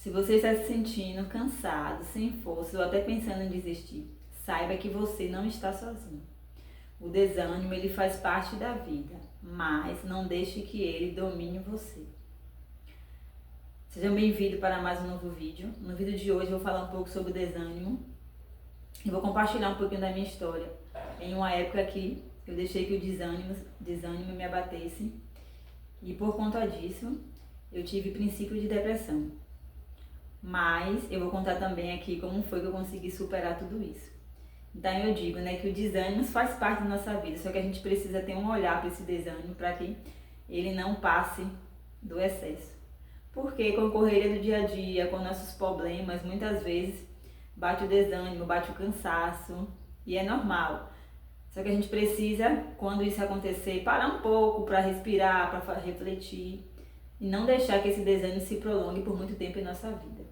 Se você está se sentindo cansado, sem força ou até pensando em desistir, saiba que você não está sozinho. O desânimo ele faz parte da vida, mas não deixe que ele domine você. Sejam bem-vindos para mais um novo vídeo. No vídeo de hoje eu vou falar um pouco sobre o desânimo e vou compartilhar um pouquinho da minha história. Em uma época que eu deixei que o desânimo me abatesse e por conta disso eu tive princípio de depressão. Mas eu vou contar também aqui como foi que eu consegui superar tudo isso. Então eu digo, que o desânimo faz parte da nossa vida, só que a gente precisa ter um olhar para esse desânimo para que ele não passe do excesso. Porque com a correria do dia a dia, com nossos problemas, muitas vezes bate o desânimo, bate o cansaço e é normal. Só que a gente precisa, quando isso acontecer, parar um pouco para respirar, para refletir e não deixar que esse desânimo se prolongue por muito tempo em nossa vida.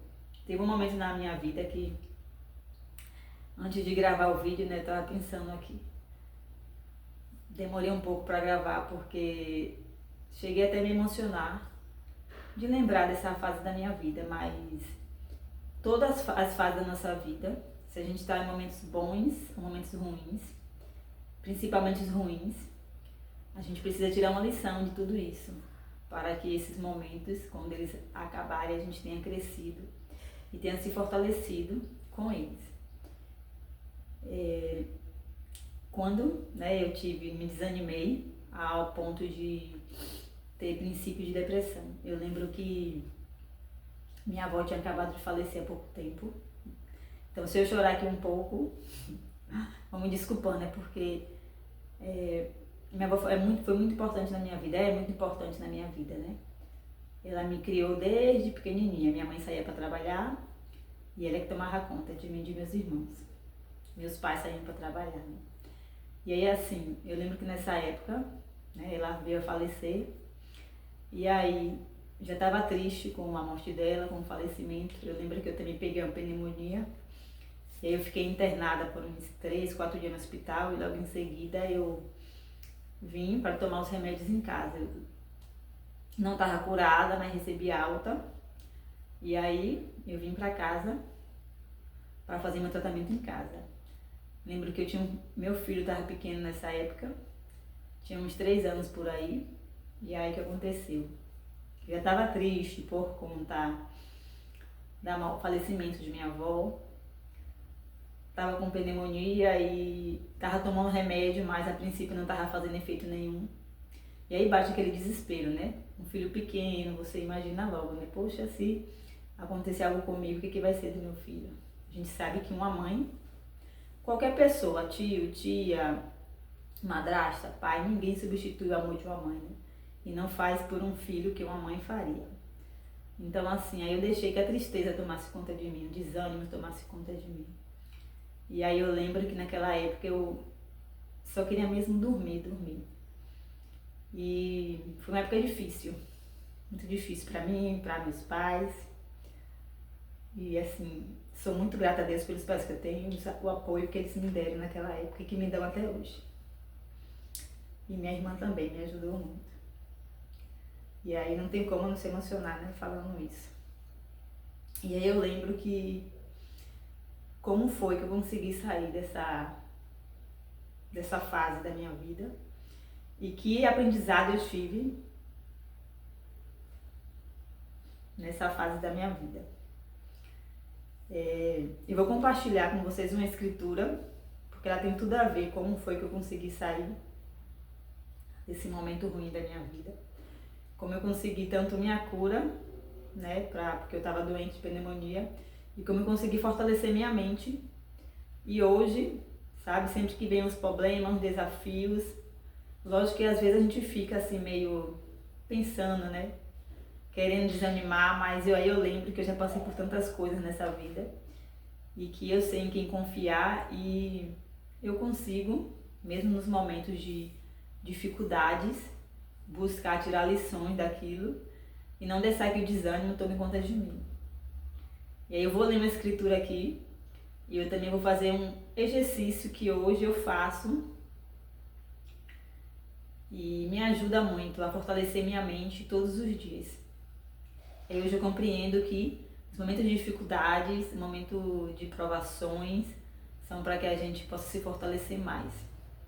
Teve um momento na minha vida que, antes de gravar o vídeo, eu tava pensando aqui. Demorei um pouco para gravar porque cheguei até a me emocionar de lembrar dessa fase da minha vida, mas todas as fases da nossa vida, se a gente está em momentos bons ou momentos ruins, principalmente os ruins, a gente precisa tirar uma lição de tudo isso, para que esses momentos, quando eles acabarem, a gente tenha crescido e tenha se fortalecido com eles. Quando eu me desanimei ao ponto de ter princípio de depressão. Eu lembro que minha avó tinha acabado de falecer há pouco tempo. Então, se eu chorar aqui um pouco, vão me desculpando, porque minha avó foi muito importante na minha vida, é muito importante na minha vida, né? Ela me criou desde pequenininha. Minha mãe saía para trabalhar e ela que tomava conta de mim e de meus irmãos. Meus pais saíam para trabalhar, né? E aí, assim, eu lembro que nessa época, ela veio a falecer. E aí, já estava triste com a morte dela, com o falecimento. Eu lembro que eu também peguei uma pneumonia. E aí eu fiquei internada por uns 3, 4 dias no hospital. E logo em seguida eu vim para tomar os remédios em casa. Eu não estava curada, mas recebi alta. E aí eu vim para casa para fazer meu tratamento em casa. Lembro que meu filho estava pequeno nessa época, tinha uns 3 anos por aí, e aí o que aconteceu? Eu já estava triste por conta do falecimento de minha avó, estava com pneumonia e estava tomando remédio, mas a princípio não estava fazendo efeito nenhum. E aí bate aquele desespero, né? Um filho pequeno, você imagina logo, né? Poxa, se acontecer algo comigo, o que vai ser do meu filho? A gente sabe que uma mãe, qualquer pessoa, tio, tia, madrasta, pai, ninguém substitui o amor de uma mãe, né? E não faz por um filho que uma mãe faria. Então assim, aí eu deixei que a tristeza tomasse conta de mim, o desânimo tomasse conta de mim. E aí eu lembro que naquela época eu só queria mesmo dormir. E foi uma época difícil, muito difícil para mim, para meus pais. E assim, sou muito grata a Deus pelos pais que eu tenho, o apoio que eles me deram naquela época e que me dão até hoje. E minha irmã também me ajudou muito. E aí não tem como não se emocionar, né, falando isso. E aí eu lembro que como foi que eu consegui sair dessa fase da minha vida e que aprendizado eu tive nessa fase da minha vida. Eu vou compartilhar com vocês uma escritura, porque ela tem tudo a ver como foi que eu consegui sair desse momento ruim da minha vida. Como eu consegui tanto minha cura, porque eu estava doente de pneumonia, e como eu consegui fortalecer minha mente. E hoje, sabe, sempre que vem os problemas, os desafios, lógico que às vezes a gente fica assim meio pensando, querendo desanimar, mas aí eu lembro que eu já passei por tantas coisas nessa vida e que eu sei em quem confiar e eu consigo, mesmo nos momentos de dificuldades, buscar tirar lições daquilo e não deixar que o desânimo tome conta de mim. E aí eu vou ler uma escritura aqui e eu também vou fazer um exercício que hoje eu faço e me ajuda muito a fortalecer minha mente todos os dias. Hoje eu compreendo que Os momentos de dificuldades, momentos de provações, são para que a gente possa se fortalecer mais,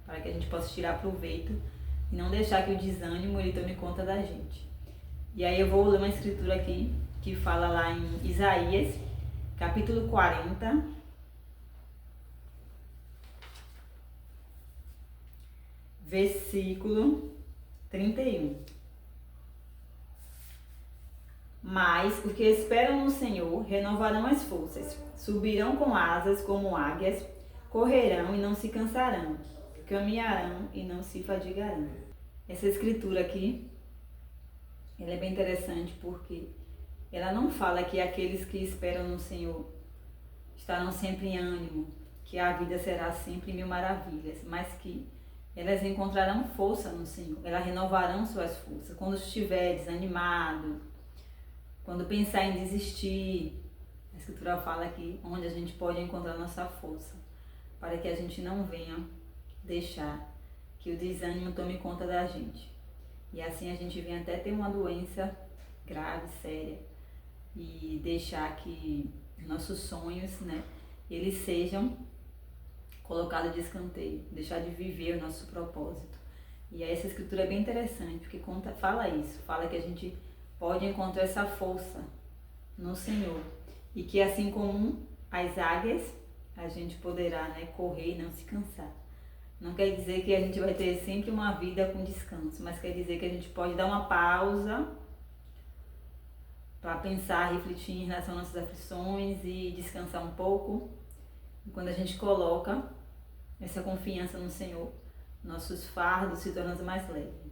para que a gente possa tirar proveito e não deixar que o desânimo ele tome conta da gente. E aí eu vou ler uma escritura aqui que fala lá em Isaías, capítulo 40, versículo 31. Mas os que esperam no Senhor renovarão as forças, subirão com asas como águias, correrão e não se cansarão, caminharão e não se fadigarão. Essa escritura aqui, ela é bem interessante porque ela não fala que aqueles que esperam no Senhor estarão sempre em ânimo, que a vida será sempre mil maravilhas, mas que elas encontrarão força no Senhor, elas renovarão suas forças. Quando estiver desanimado, quando pensar em desistir, a Escritura fala aqui onde a gente pode encontrar nossa força, para que a gente não venha deixar que o desânimo tome conta da gente. E assim a gente venha até ter uma doença grave, séria, e deixar que nossos sonhos, né, eles sejam colocados de escanteio, deixar de viver o nosso propósito. E aí essa escritura é bem interessante, porque fala isso, fala que a gente pode encontrar essa força no Senhor. E que assim como as águias, a gente poderá, né, correr e não se cansar. Não quer dizer que a gente vai ter sempre uma vida com descanso, mas quer dizer que a gente pode dar uma pausa para pensar, refletir em relação às nossas aflições e descansar um pouco. E quando a gente coloca essa confiança no Senhor, nossos fardos se tornam mais leves.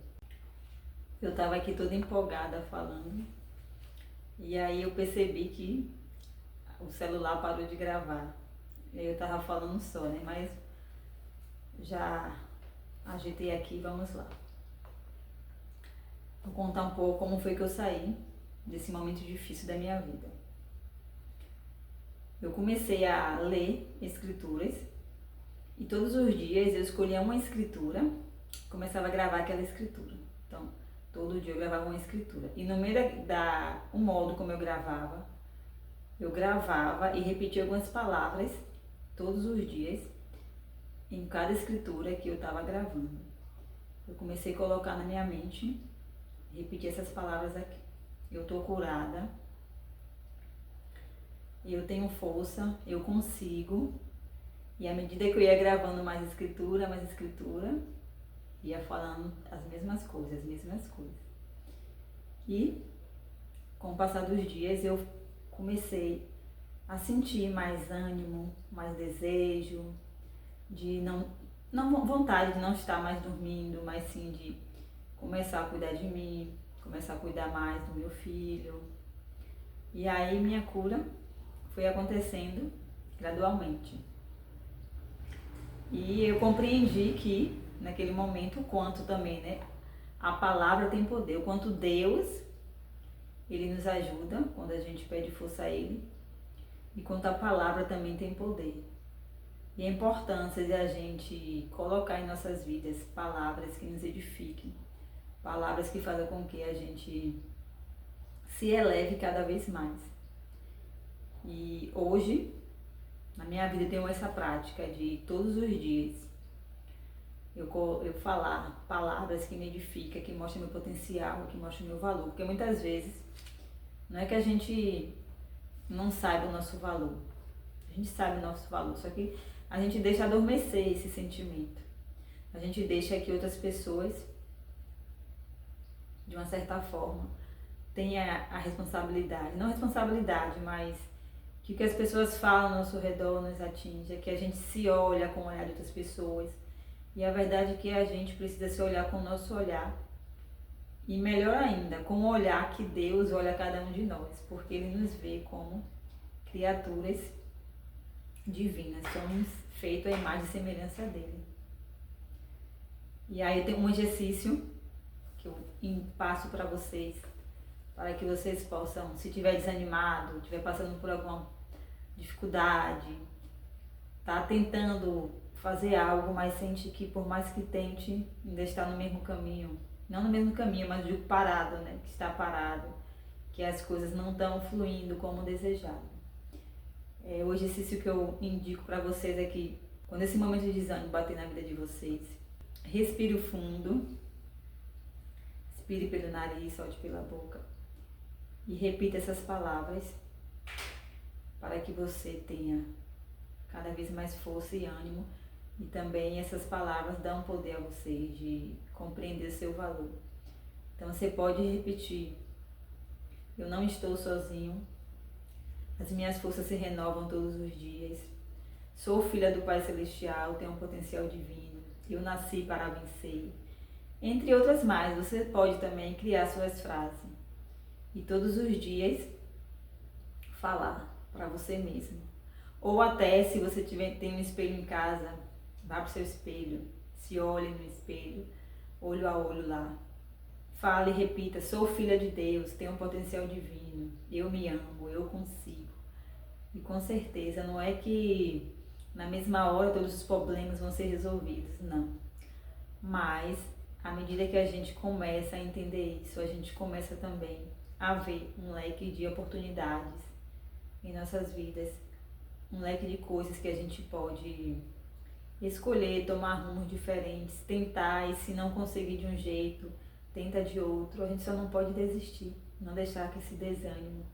Eu estava aqui toda empolgada falando, e aí eu percebi que o celular parou de gravar. Eu estava falando só, né? Mas já ajeitei aqui, vamos lá. Vou contar um pouco como foi que eu saí desse momento difícil da minha vida. Eu comecei a ler escrituras e todos os dias eu escolhia uma escritura, começava a gravar aquela escritura. Então, todo dia eu gravava uma escritura. E no meio o modo como eu gravava e repetia algumas palavras todos os dias em cada escritura que eu estava gravando. Eu comecei a colocar na minha mente, repetir essas palavras aqui. Eu estou curada, eu tenho força, eu consigo. E à medida que eu ia gravando mais escritura, ia falando as mesmas coisas. E com o passar dos dias eu comecei a sentir mais ânimo, mais desejo, de não vontade de não estar mais dormindo, mas sim de começar a cuidar de mim, começar a cuidar mais do meu filho. E aí minha cura foi acontecendo gradualmente. E eu compreendi que naquele momento o quanto também, né, a palavra tem poder, o quanto Deus, Ele nos ajuda quando a gente pede força a Ele, e quanto a palavra também tem poder. E a importância de a gente colocar em nossas vidas palavras que nos edifiquem, palavras que façam com que a gente se eleve cada vez mais. E hoje, na minha vida, eu tenho essa prática de todos os dias eu falar palavras que me edificam, que mostram meu potencial, que mostram meu valor. Porque muitas vezes não é que a gente não saiba o nosso valor. A gente sabe o nosso valor, só que a gente deixa adormecer esse sentimento. A gente deixa que outras pessoas, de uma certa forma, tenham a responsabilidade. Não responsabilidade, mas que o que as pessoas falam ao nosso redor nos atinja, que a gente se olha com o olhar de outras pessoas. E a verdade é que a gente precisa se olhar com o nosso olhar. E melhor ainda, com o olhar que Deus olha cada um de nós, porque Ele nos vê como criaturas divinas, somos feitos à imagem e semelhança dele. E aí tem um exercício que eu passo para vocês, para que vocês possam, se estiver desanimado, estiver passando por alguma dificuldade, tá tentando fazer algo, mas sente que por mais que tente, ainda está no mesmo caminho. Não no mesmo caminho, mas digo parado, né? Que está parado, que as coisas não estão fluindo como desejado. O exercício que eu indico para vocês é que, quando esse momento de desânimo bater na vida de vocês, respire fundo, expire pelo nariz, solte pela boca e repita essas palavras para que você tenha cada vez mais força e ânimo. E também essas palavras dão poder a vocês de compreender seu valor. Então você pode repetir: eu não estou sozinho, as minhas forças se renovam todos os dias, sou filha do Pai Celestial, tenho um potencial divino, eu nasci para vencer. Entre outras mais, você pode também criar suas frases e todos os dias falar para você mesmo. Ou até, se você tem um espelho em casa, vá para o seu espelho, se olhe no espelho, olho a olho lá. Fale e repita: sou filha de Deus, tenho um potencial divino, eu me amo, eu consigo. E com certeza não é que na mesma hora todos os problemas vão ser resolvidos, não. Mas à medida que a gente começa a entender isso, a gente começa também a ver um leque de oportunidades em nossas vidas, um leque de coisas que a gente pode escolher, tomar rumos diferentes, tentar, e se não conseguir de um jeito, tenta de outro. A gente só não pode desistir, não deixar que esse desânimo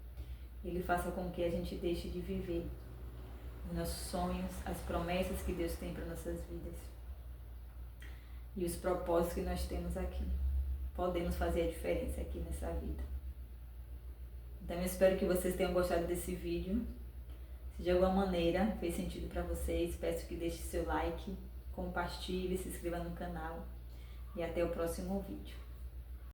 ele faça com que a gente deixe de viver os nossos sonhos, as promessas que Deus tem para nossas vidas e os propósitos que nós temos aqui. Podemos fazer a diferença aqui nessa vida. Então eu espero que vocês tenham gostado desse vídeo. Se de alguma maneira fez sentido para vocês, peço que deixe seu like, compartilhe, se inscreva no canal e até o próximo vídeo.